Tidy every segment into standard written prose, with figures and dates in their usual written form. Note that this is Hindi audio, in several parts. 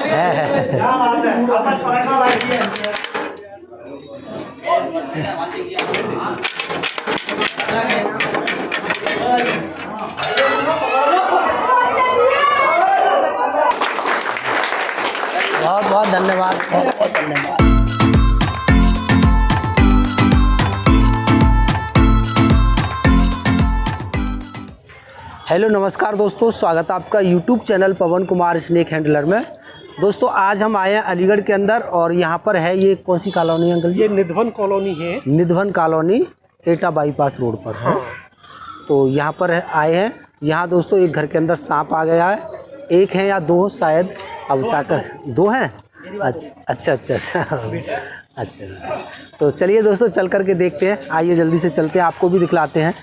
बहुत बहुत धन्यवाद, बहुत बहुत धन्यवाद। हेलो नमस्कार दोस्तों, स्वागत है आपका यूट्यूब चैनल पवन कुमार स्नेक हैंडलर में। दोस्तों आज हम आए हैं अलीगढ़ के अंदर और यहाँ पर है ये कौन सी कॉलोनी अंकल जी? ये निधवन कॉलोनी है। निधवन कॉलोनी एटा बाईपास रोड पर है। तो यहाँ पर आए हैं। यहाँ दोस्तों एक घर के अंदर सांप आ गया है। एक है या दो शायद, अब जाकर दो हैं। अच्छा अच्छा अच्छा अच्छा। तो चलिए दोस्तों चल करके देखते हैं। आइए जल्दी से चलते हैं, आपको भी दिखलाते हैं।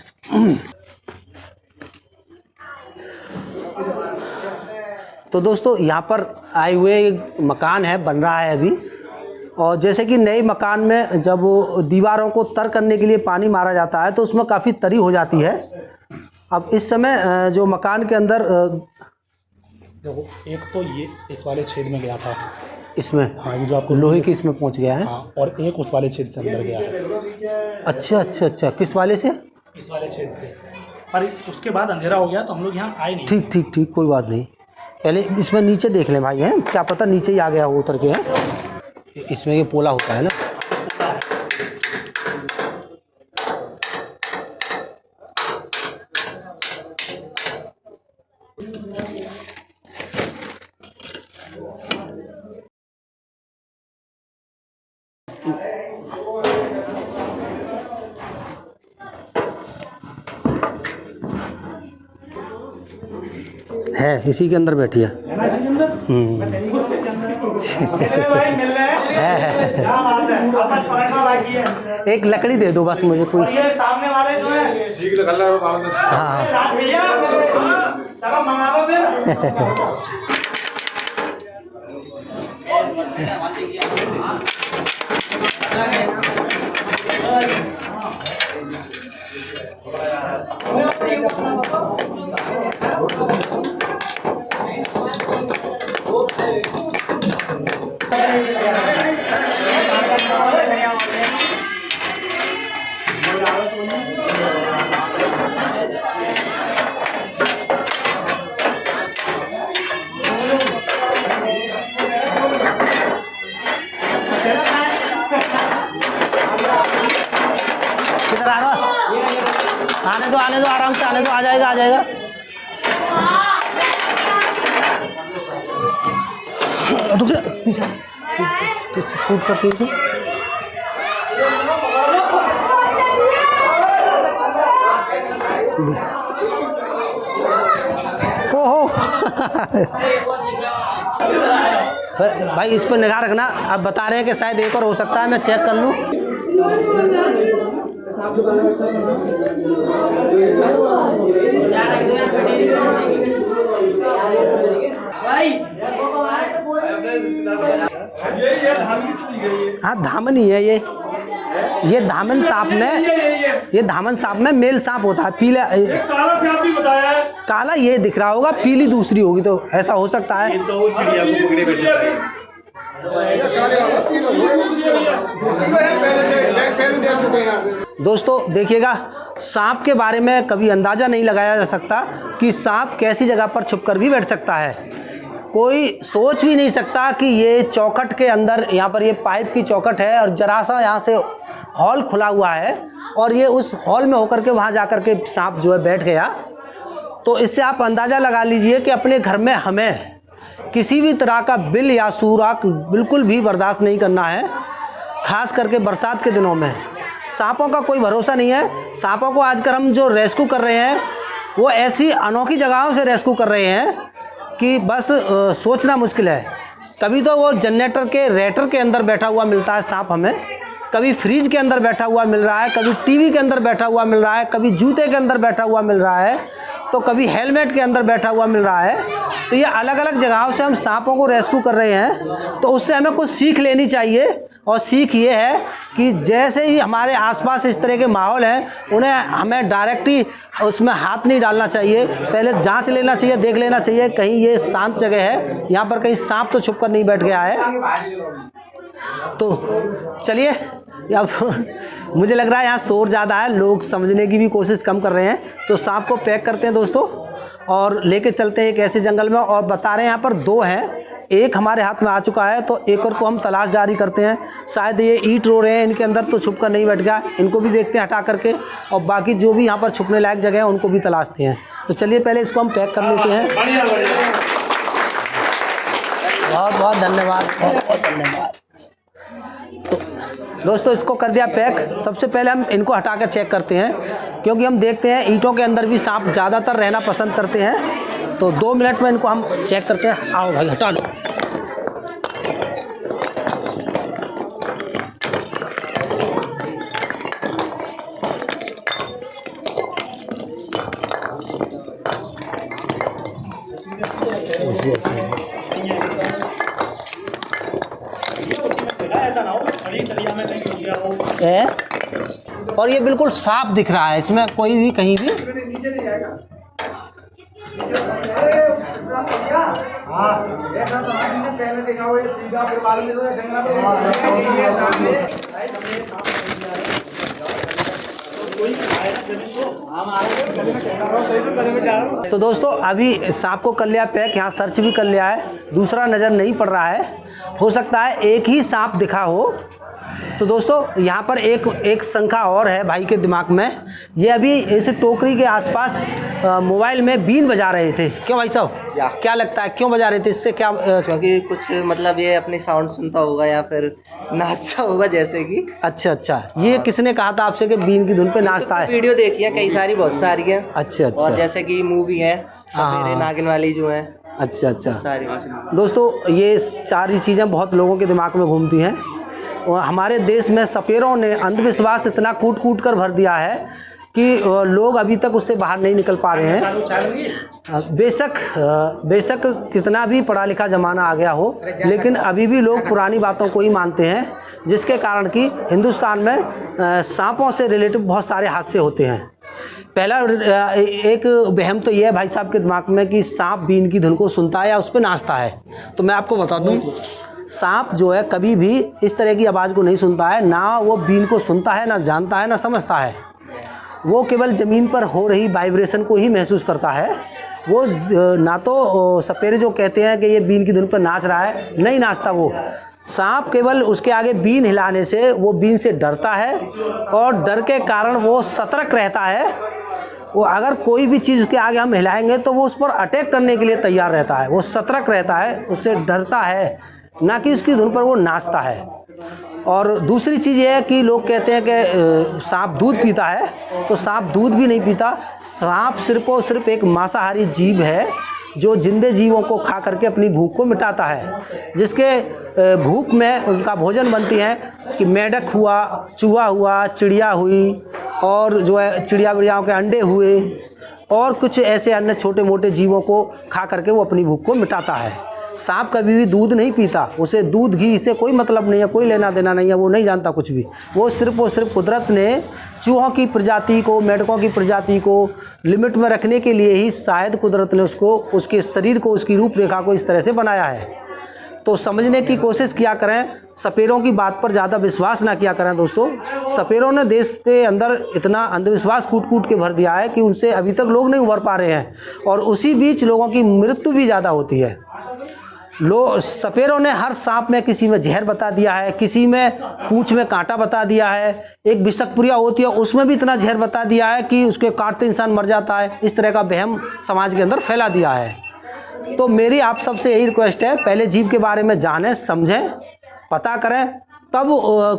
तो दोस्तों यहाँ पर आए हुए एक मकान है, बन रहा है अभी। और जैसे कि नए मकान में जब दीवारों को तर करने के लिए पानी मारा जाता है तो उसमें काफ़ी तरी हो जाती है। अब इस समय जो मकान के अंदर देखो, एक तो ये इस वाले छेद में गया था, इसमें हाँ ये जो आपको लोहे की इसमें पहुंच गया है। हाँ, और एक उस वाले छेद से अंदर गया है। अच्छा अच्छा अच्छा, किस वाले से? इस वाले छेद से। पर उसके बाद अंधेरा हो गया तो हम लोग यहाँ आए नहीं। ठीक ठीक ठीक, कोई बात नहीं। पहले इसमें नीचे देख लें भाई, हैं क्या पता नीचे ही आ गया हो उतर के। हैं इसमें ये पोला होता है ना। है इसी के अंदर बैठी है। एक लकड़ी दे दो बस मुझे कोई। ये सामने वाले जो है हाँ आने दो आराम से, आने दो, आ जाएगा आ जाएगा। रुक जा, पीछे तुझसे शूट कर फिर। ओहो भाई इस पर निगाह रखना। अब बता रहे हैं कि शायद एक और हो सकता है, मैं चेक कर लूँ। हाँ धामन ही है ये धामन सांप में, ये धामन सांप में मेल सांप होता है। पीला काला सांप भी बताया है। काला ये दिख रहा होगा, पीली दूसरी होगी, तो ऐसा हो सकता है। तो चिड़िया को पकड़े बैठे दोस्तों देखिएगा, सांप के बारे में कभी अंदाज़ा नहीं लगाया जा सकता कि सांप कैसी जगह पर छुपकर भी बैठ सकता है। कोई सोच भी नहीं सकता कि ये चौखट के अंदर, यहाँ पर ये पाइप की चौखट है और जरा सा यहाँ से हॉल खुला हुआ है और ये उस हॉल में होकर के वहाँ जा कर के सांप जो है बैठ गया। तो इससे आप अंदाज़ा लगा लीजिए कि अपने घर में हमें किसी भी तरह का बिल या सुराख बिल्कुल भी बर्दाश्त नहीं करना है। खास करके बरसात के दिनों में सांपों का कोई भरोसा नहीं है। सांपों को आजकल हम जो रेस्क्यू कर रहे हैं वो ऐसी अनोखी जगहों से रेस्क्यू कर रहे हैं कि बस सोचना मुश्किल है। कभी तो वो जनरेटर के रेटर के अंदर बैठा हुआ मिलता है सांप हमें, कभी फ्रिज के अंदर बैठा हुआ मिल रहा है, कभी टीवी के अंदर बैठा हुआ मिल रहा है, कभी जूते के अंदर बैठा हुआ मिल रहा है, तो कभी हेलमेट के अंदर बैठा हुआ मिल रहा है। तो ये अलग अलग जगहों से हम सांपों को रेस्क्यू कर रहे हैं, तो उससे हमें कुछ सीख लेनी चाहिए। और सीख ये है कि जैसे ही हमारे आसपास इस तरह के माहौल हैं, उन्हें हमें डायरेक्टली उसमें हाथ नहीं डालना चाहिए, पहले जांच लेना चाहिए, देख लेना चाहिए कहीं ये शांत जगह है, यहाँ पर कहीं सांप तो छुप कर नहीं बैठ गया है। तो चलिए, अब मुझे लग रहा है यहाँ शोर ज़्यादा है, लोग समझने की भी कोशिश कम कर रहे हैं। तो सांप को पैक करते हैं दोस्तों और लेके चलते हैं एक ऐसे जंगल में। और बता रहे हैं यहाँ पर 2 हैं, एक हमारे हाथ में आ चुका है, तो एक और को हम तलाश जारी करते हैं। शायद ये ईंट रो रहे हैं, इनके अंदर तो छुप कर नहीं बैठ गया, इनको भी देखते हैं हटा करके, और बाकी जो भी यहाँ पर छुपने लायक जगह है उनको भी तलाशते हैं। तो चलिए पहले इसको हम पैक कर लेते हैं। बहुत बहुत धन्यवाद, बहुत बहुत धन्यवाद। तो दोस्तों इसको कर दिया पैक। सबसे पहले हम इनको हटा कर चेक करते हैं, क्योंकि हम देखते हैं ईंटों के अंदर भी सांप ज़्यादातर रहना पसंद करते हैं। तो 2 मिनट में इनको हम चेक करते हैं। आओ भाई हटा लो। है और ये बिल्कुल साफ दिख रहा है, इसमें कोई भी कहीं भी तो दोस्तों अभी सांप को कर लिया पैक, यहाँ सर्च भी कर लिया है, दूसरा नज़र नहीं पड़ रहा है। हो सकता है एक ही सांप दिखा हो। तो दोस्तों यहाँ पर एक शंका और है भाई के दिमाग में। ये अभी इस टोकरी के आसपास मोबाइल में बीन बजा रहे थे। क्यों भाई साहब, क्या लगता है क्यों बजा रहे थे? इससे क्या क्योंकि कुछ मतलब ये अपनी साउंड सुनता होगा या फिर नाचता होगा जैसे कि। अच्छा, ये किसने कहा था आपसे कि बीन की धुन पे नाचता है? वीडियो देखी है कई सारी, बहुत सारी है। अच्छा। और जैसे कि मूवी है सपेरे नागिन वाली जो है। अच्छा सारी दोस्तों ये सारी चीज़ें बहुत लोगों के दिमाग में घूमती हैं। और हमारे देश में सपेरों ने अंधविश्वास इतना कूट कर भर दिया है कि लोग अभी तक उससे बाहर नहीं निकल पा रहे हैं। बेशक कितना भी पढ़ा लिखा ज़माना आ गया हो, लेकिन अभी भी लोग पुरानी बातों को ही मानते हैं, जिसके कारण कि हिंदुस्तान में सांपों से रिलेटेड बहुत सारे हादसे होते हैं। पहला एक वहम तो ये है भाई साहब के दिमाग में कि सांप बीन की धुन को सुनता है या उस पर नाचता है। तो मैं आपको बता दूं, सांप जो है कभी भी इस तरह की आवाज़ को नहीं सुनता है, ना वो बीन को सुनता है, ना जानता है, ना समझता है। वो केवल ज़मीन पर हो रही वाइब्रेशन को ही महसूस करता है। वो ना तो सपेरे जो कहते हैं कि ये बीन की धुन पर नाच रहा है, नहीं नाचता वो। सांप केवल उसके आगे बीन हिलाने से वो बीन से डरता है, और डर के कारण वो सतर्क रहता है। वो अगर कोई भी चीज़ के आगे हम हिलाएंगे तो वो उस पर अटैक करने के लिए तैयार रहता है। वो सतर्क रहता है, उससे डरता है, ना कि उसकी धुन पर वो नाचता है। और दूसरी चीज़ ये है कि लोग कहते हैं कि सांप दूध पीता है, तो सांप दूध भी नहीं पीता। सांप सिर्फ और सिर्फ एक मांसाहारी जीव है जो जिंदे जीवों को खा करके अपनी भूख को मिटाता है। जिसके भूख में उनका भोजन बनती है कि मेढक हुआ, चूहा हुआ, चिड़िया हुई, और जो है चिड़िया बिड़ियाओं के अंडे हुए, और कुछ ऐसे अन्य छोटे मोटे जीवों को खा करके वो अपनी भूख को मिटाता है। सांप कभी भी दूध नहीं पीता, उसे दूध घी से कोई मतलब नहीं है, कोई लेना देना नहीं है, वो नहीं जानता कुछ भी। वो सिर्फ और सिर्फ कुदरत ने चूहों की प्रजाति को, मेढकों की प्रजाति को लिमिट में रखने के लिए ही शायद कुदरत ने उसको, उसके शरीर को, उसकी रूपरेखा को इस तरह से बनाया है। तो समझने की कोशिश किया करें, सपेरों की बात पर ज़्यादा विश्वास ना किया करें दोस्तों। सपेरों ने देश के अंदर इतना अंधविश्वास कूट के भर दिया है कि उनसे अभी तक लोग नहीं उभर पा रहे हैं, और उसी बीच लोगों की मृत्यु भी ज़्यादा होती है। सपेरों ने हर सांप में किसी में जहर बता दिया है, किसी में पूंछ में कांटा बता दिया है, एक विषक्रिया होती है उसमें भी इतना जहर बता दिया है कि उसके काटते इंसान मर जाता है। इस तरह का वहम समाज के अंदर फैला दिया है। तो मेरी आप सबसे यही रिक्वेस्ट है, पहले जीव के बारे में जानें, समझें, पता करें, तब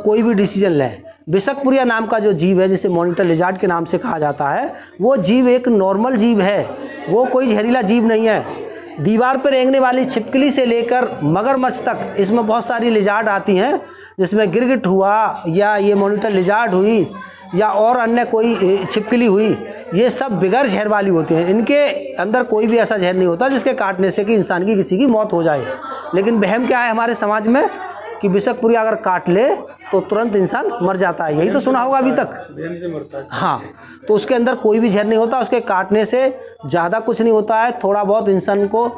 कोई भी डिसीजन लें। विषक्रिया नाम का जो जीव है, जिसे मॉनिटर लिजार्ड के नाम से कहा जाता है, वो जीव एक नॉर्मल जीव है, वो कोई जहरीला जीव नहीं है। दीवार पर रेंगने वाली छिपकली से लेकर मगरमच्छ तक इसमें बहुत सारी लिजार्ड आती हैं जिसमें गिरगिट हुआ या ये मॉनिटर लिजार्ड हुई या और अन्य कोई छिपकली हुई, ये सब बिगर जहर वाली होती हैं। इनके अंदर कोई भी ऐसा जहर नहीं होता जिसके काटने से कि इंसान की किसी की मौत हो जाए। लेकिन वहम क्या है हमारे समाज में कि विषपुरी अगर काट ले तो तुरंत इंसान मर जाता है। यही तो सुना होगा अभी तक। हाँ, तो उसके अंदर कोई भी जहर नहीं होता, उसके काटने से ज़्यादा कुछ नहीं होता है। थोड़ा बहुत इंसान को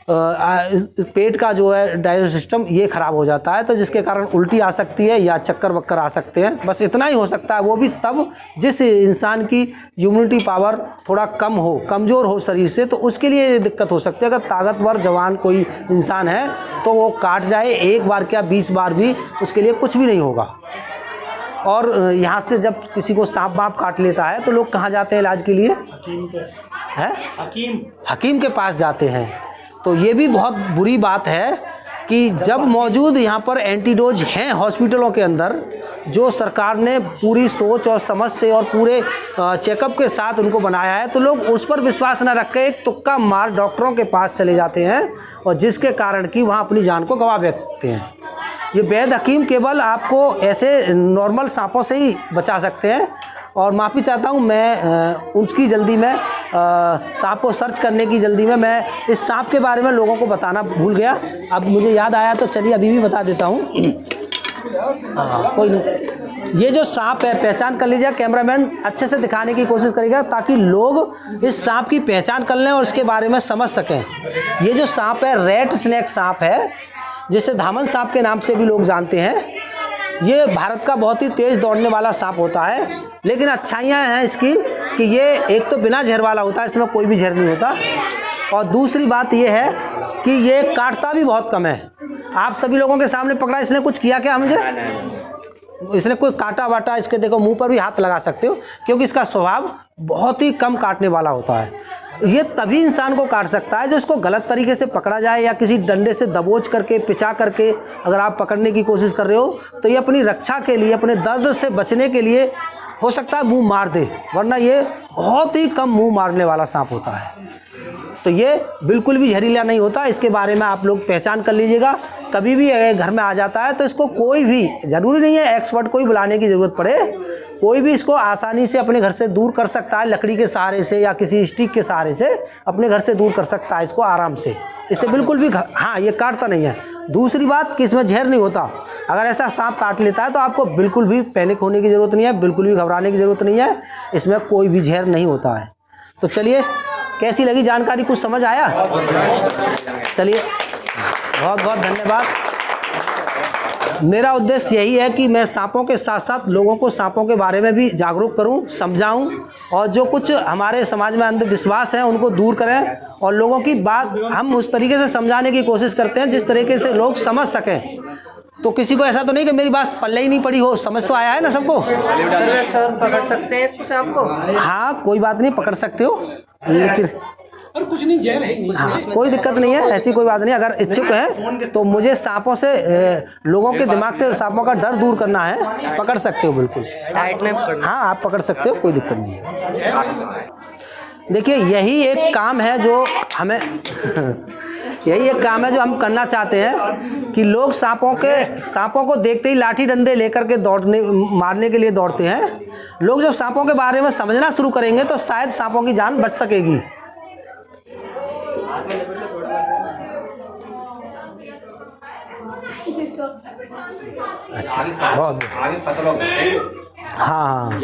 पेट का जो है डाइजेस्ट सिस्टम ये ख़राब हो जाता है, तो जिसके कारण उल्टी आ सकती है या चक्कर वक्कर आ सकते हैं। बस इतना ही हो सकता है, वो भी तब जिस इंसान की इम्यूनिटी पावर थोड़ा कम हो, कमज़ोर हो शरीर से, तो उसके लिए ये दिक्कत हो सकती है। अगर ताकतवर जवान कोई इंसान है तो वो काट जाए, एक बार क्या 20 बार भी, उसके लिए कुछ भी नहीं होगा। और यहाँ से जब किसी को सांप वाप काट लेता है तो लोग कहाँ जाते हैं इलाज के लिए? हकीम के पास जाते हैं। तो ये भी बहुत बुरी बात है कि जब मौजूद यहाँ पर एंटीडोज हैं हॉस्पिटलों के अंदर, जो सरकार ने पूरी सोच और समझ से और पूरे चेकअप के साथ उनको बनाया है, तो लोग उस पर विश्वास न रख के एक तुक्का मार डॉक्टरों के पास चले जाते हैं, और जिसके कारण कि वहाँ अपनी जान को गंवा बैठते हैं। ये वैद्य हकीम केवल आपको ऐसे नॉर्मल सांपों से ही बचा सकते हैं। और माफ़ी चाहता हूँ, मैं उसकी जल्दी में सांप को सर्च करने की जल्दी में मैं इस सांप के बारे में लोगों को बताना भूल गया। अब मुझे याद आया तो चलिए अभी भी बता देता हूँ। कोई नहीं, ये जो सांप है पहचान कर लीजिए। कैमरामैन अच्छे से दिखाने की कोशिश करेगा ताकि लोग इस सांप की पहचान कर लें और इसके बारे में समझ सकें। ये जो सांप है रेड स्नेक सांप है, जिसे धामन सांप के नाम से भी लोग जानते हैं। ये भारत का बहुत ही तेज़ दौड़ने वाला सांप होता है, लेकिन अच्छाइयाँ हैं इसकी कि ये एक तो बिना जहर वाला होता है, इसमें कोई भी जहर नहीं होता, और दूसरी बात ये है कि ये काटता भी बहुत कम है। आप सभी लोगों के सामने पकड़ा, इसने कुछ किया क्या मुझे? इसने कोई काटा वाटा, इसके देखो मुंह पर भी हाथ लगा सकते हो, क्योंकि इसका स्वभाव बहुत ही कम काटने वाला होता है। ये तभी इंसान को काट सकता है जो इसको गलत तरीके से पकड़ा जाए या किसी डंडे से दबोच करके, पिचा करके अगर आप पकड़ने की कोशिश कर रहे हो, तो ये अपनी रक्षा के लिए, अपने दर्द से बचने के लिए हो सकता है मुंह मार दे, वरना ये बहुत ही कम मुंह मारने वाला सांप होता है। तो ये बिल्कुल भी जहरीला नहीं होता। इसके बारे में आप लोग पहचान कर लीजिएगा। कभी भी अगर घर में आ जाता है तो इसको कोई भी, ज़रूरी नहीं है एक्सपर्ट कोई बुलाने की ज़रूरत पड़े, कोई भी इसको आसानी से अपने घर से दूर कर सकता है, लकड़ी के सहारे से या किसी स्टिक के सहारे से अपने घर से दूर कर सकता है इसको आराम से। इससे बिल्कुल भी हाँ, ये काटता नहीं है। दूसरी बात कि इसमें जहर नहीं होता। अगर ऐसा सांप काट लेता है तो आपको बिल्कुल भी पैनिक होने की ज़रूरत नहीं है, बिल्कुल भी घबराने की ज़रूरत नहीं है। इसमें कोई भी जहर नहीं होता है। तो चलिए, कैसी लगी जानकारी? कुछ समझ आया? चलिए, बहुत बहुत धन्यवाद। मेरा उद्देश्य यही है कि मैं सांपों के साथ साथ लोगों को सांपों के बारे में भी जागरूक करूं, समझाऊं, और जो कुछ हमारे समाज में अंधविश्वास है उनको दूर करें, और लोगों की बात हम उस तरीके से समझाने की कोशिश करते हैं जिस तरीके से लोग समझ सकें। तो किसी को ऐसा तो नहीं कि मेरी बात पल्ले ही नहीं पड़ी हो, समझ तो आया है ना सबको? सर पकड़ सकते हैं इसको सांप को? हाँ, कोई बात नहीं, पकड़ सकते हो, लेकिन और कुछ नहीं, जेल है। हाँ, कोई दिक्कत नहीं है, ऐसी कोई बात नहीं। अगर इच्छुक है तो मुझे सांपों से, लोगों के दिमाग से सांपों का डर दूर करना है, पकड़ सकते हो बिल्कुल। डाइट में पकड़ना? हाँ, आप पकड़ सकते हो, कोई दिक्कत नहीं है। देखिए, यही एक काम है जो हमें यही एक काम है जो हम करना चाहते हैं कि लोग सांपों को देखते ही लाठी डंडे लेकर के मारने के लिए दौड़ते हैं। लोग जब सांपों के बारे में समझना शुरू करेंगे तो शायद सांपों की जान बच सकेगी। अच्छा, बहुत हाँ।